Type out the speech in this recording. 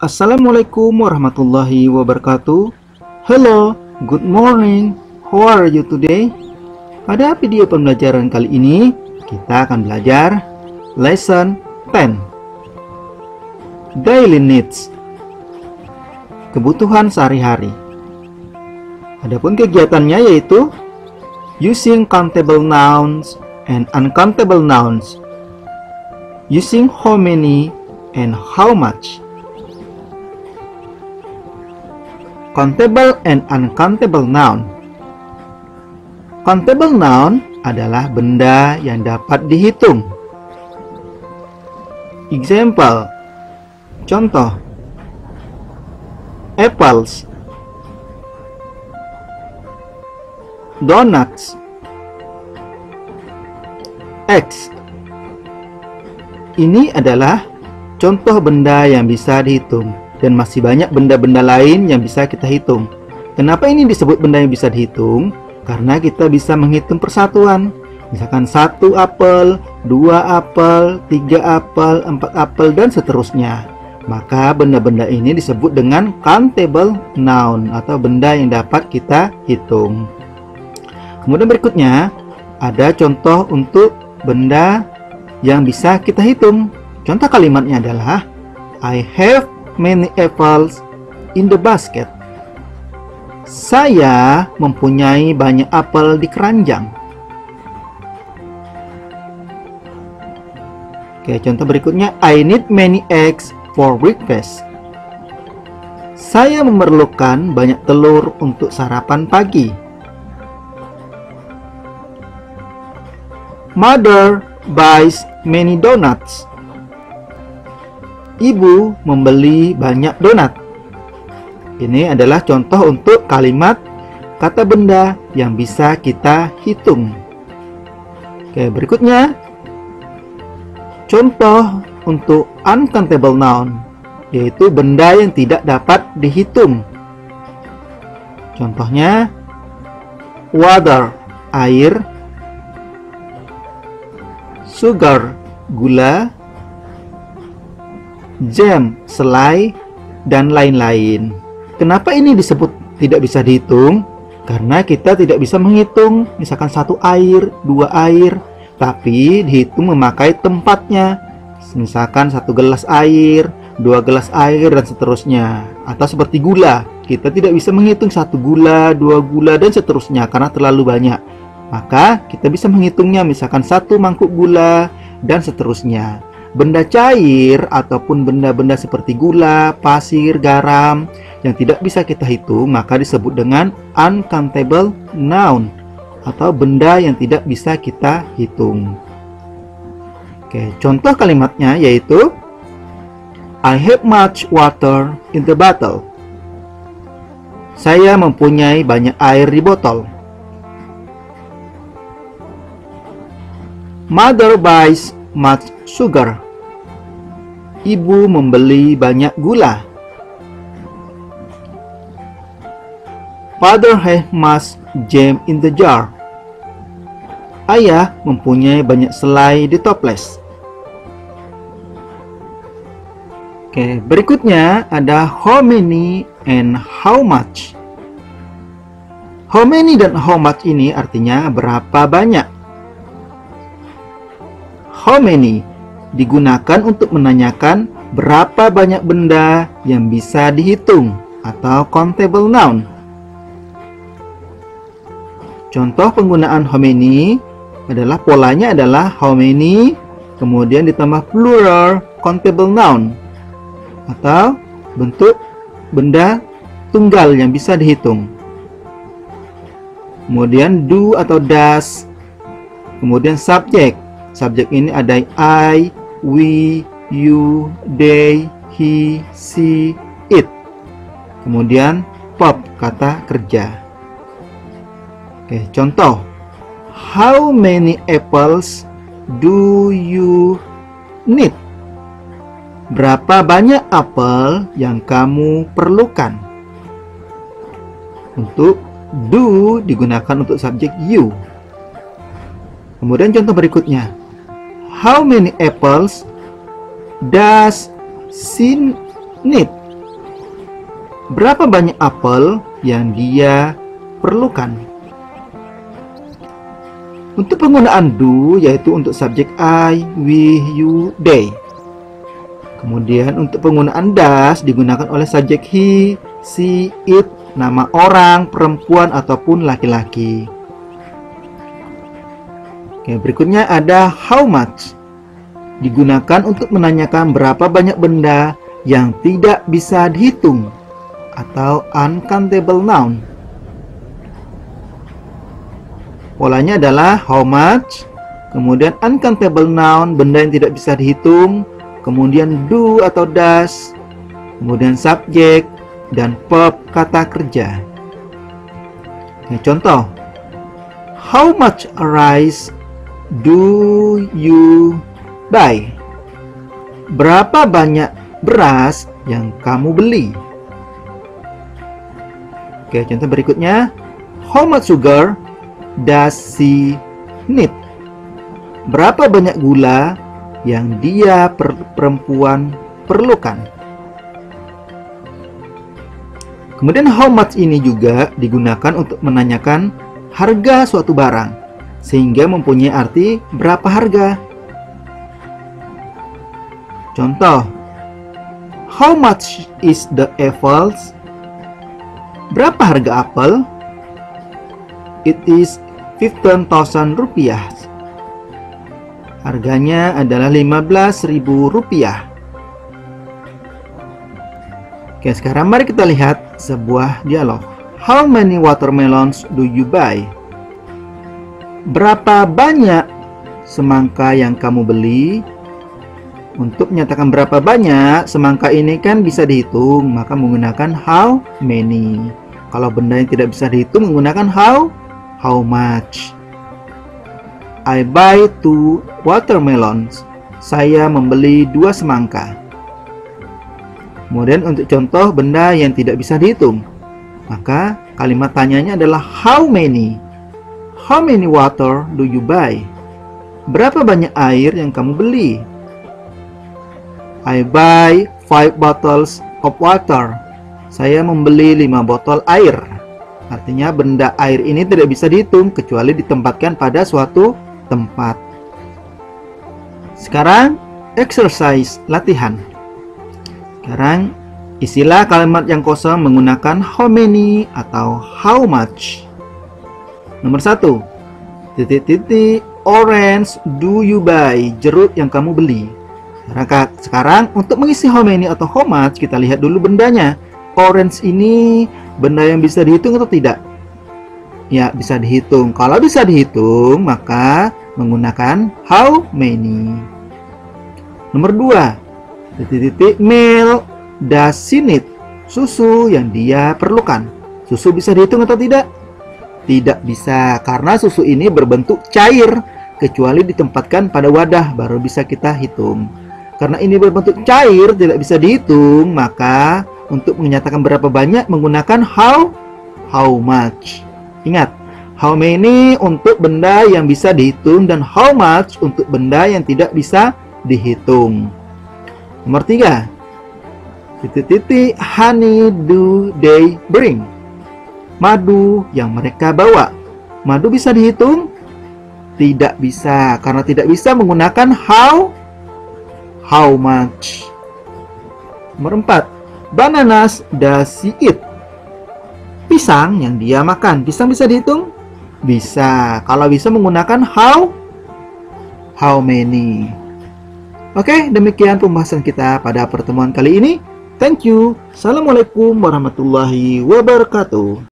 Assalamualaikum warahmatullahi wabarakatuh. Hello, good morning. How are you today? Pada video pembelajaran kali ini, kita akan belajar Lesson 10 Daily Needs, kebutuhan sehari-hari. Adapun kegiatannya yaitu using countable nouns and uncountable nouns, using how many and how much. Countable and uncountable noun. Countable noun adalah benda yang dapat dihitung. Example, contoh, apples, donuts, eggs. Ini adalah contoh benda yang bisa dihitung. Dan masih banyak benda-benda lain yang bisa kita hitung. Kenapa ini disebut benda yang bisa dihitung? Karena kita bisa menghitung persatuan. Misalkan 1 apel, 2 apel, 3 apel, 4 apel, dan seterusnya. Maka benda-benda ini disebut dengan countable noun atau benda yang dapat kita hitung. Kemudian berikutnya ada contoh untuk benda yang bisa kita hitung. Contoh kalimatnya adalah I have many apples in the basket. Saya mempunyai banyak apel di keranjang. Oke, contoh berikutnya I need many eggs for breakfast. Saya memerlukan banyak telur untuk sarapan pagi. Mother buys many donuts. Ibu membeli banyak donat. Ini adalah contoh untuk kalimat kata benda yang bisa kita hitung. Oke, berikutnya contoh untuk uncountable noun, yaitu benda yang tidak dapat dihitung. Contohnya water, air, sugar, gula, jam, selai, dan lain-lain. Kenapa ini disebut tidak bisa dihitung? Karena kita tidak bisa menghitung misalkan 1 air, 2 air, tapi dihitung memakai tempatnya. Misalkan 1 gelas air, 2 gelas air, dan seterusnya. Atau seperti gula, kita tidak bisa menghitung 1 gula, 2 gula, dan seterusnya karena terlalu banyak. Maka kita bisa menghitungnya misalkan 1 mangkuk gula, dan seterusnya. Benda cair ataupun benda-benda seperti gula, pasir, garam yang tidak bisa kita hitung maka disebut dengan uncountable noun atau benda yang tidak bisa kita hitung. Oke, contoh kalimatnya yaitu I have much water in the bottle. Saya mempunyai banyak air di botol. Mother buys much sugar. Ibu membeli banyak gula. Father has much jam in the jar. Ayah mempunyai banyak selai di toples. Oke, berikutnya ada how many and how much. How many dan how much ini artinya berapa banyak. How many digunakan untuk menanyakan berapa banyak benda yang bisa dihitung atau countable noun. Contoh penggunaan how many adalah polanya adalah how many kemudian ditambah plural countable noun atau bentuk benda tunggal yang bisa dihitung. Kemudian do atau does, kemudian subjek. Subjek ini ada I, we, you, they, he, she, it. Kemudian verb, kata kerja. Oke, contoh. How many apples do you need? Berapa banyak apel yang kamu perlukan? Untuk do digunakan untuk subjek you. Kemudian contoh berikutnya. How many apples does she need? berapa banyak apel yang dia perlukan. Untuk penggunaan do yaitu untuk subjek I, we, you, they. Kemudian untuk penggunaan does digunakan oleh subjek he, she, it, nama orang, perempuan ataupun laki-laki. Oke, berikutnya ada how much. Digunakan untuk menanyakan berapa banyak benda yang tidak bisa dihitung atau uncountable noun. Polanya adalah how much, kemudian uncountable noun, benda yang tidak bisa dihitung, kemudian do atau does, kemudian subjek, dan verb kata kerja. Oke, contoh. How much rice do you buy? Berapa banyak beras yang kamu beli? Oke, contoh berikutnya. How much sugar does she need? Berapa banyak gula yang dia perempuan perlukan? Kemudian how much ini juga digunakan untuk menanyakan harga suatu barang, sehingga mempunyai arti berapa harga. Contoh, how much is the apples? Berapa harga apel? It is 15,000 rupiah. Harganya adalah 15.000 rupiah. Oke, sekarang mari kita lihat sebuah dialog. How many watermelons do you buy? Berapa banyak semangka yang kamu beli? Untuk menyatakan berapa banyak, semangka ini kan bisa dihitung, maka menggunakan how many. Kalau benda yang tidak bisa dihitung menggunakan how much. I buy 2 watermelons. Saya membeli 2 semangka. Kemudian untuk contoh benda yang tidak bisa dihitung, maka kalimat tanyanya adalah how many. How many water do you buy? Berapa banyak air yang kamu beli? I buy 5 bottles of water. Saya membeli 5 botol air. Artinya benda air ini tidak bisa dihitung kecuali ditempatkan pada suatu tempat. Sekarang exercise latihan. Sekarang isilah kalimat yang kosong menggunakan how many atau how much. Nomor 1. Titik-titik orange do you buy? Jeruk yang kamu beli. Sekarang untuk mengisi how many atau how much, kita lihat dulu bendanya. Orange ini benda yang bisa dihitung atau tidak? Ya, bisa dihitung. Kalau bisa dihitung, maka menggunakan how many. Nomor 2. Titik-titik milk does she need? Susu yang dia perlukan. Susu bisa dihitung atau tidak? Tidak bisa, karena susu ini berbentuk cair. Kecuali ditempatkan pada wadah, baru bisa kita hitung. Karena ini berbentuk cair, tidak bisa dihitung, maka untuk menyatakan berapa banyak menggunakan how much. Ingat, how many untuk benda yang bisa dihitung dan how much untuk benda yang tidak bisa dihitung. Nomor 3. Titik-titik honey do they bring? Madu yang mereka bawa. Madu bisa dihitung? Tidak bisa, karena tidak bisa menggunakan how much. Nomor 4. Bananas does she eat? Pisang yang dia makan. Pisang bisa dihitung? Bisa. Kalau bisa menggunakan how many. Oke, demikian pembahasan kita pada pertemuan kali ini. Thank you. Assalamualaikum warahmatullahi wabarakatuh.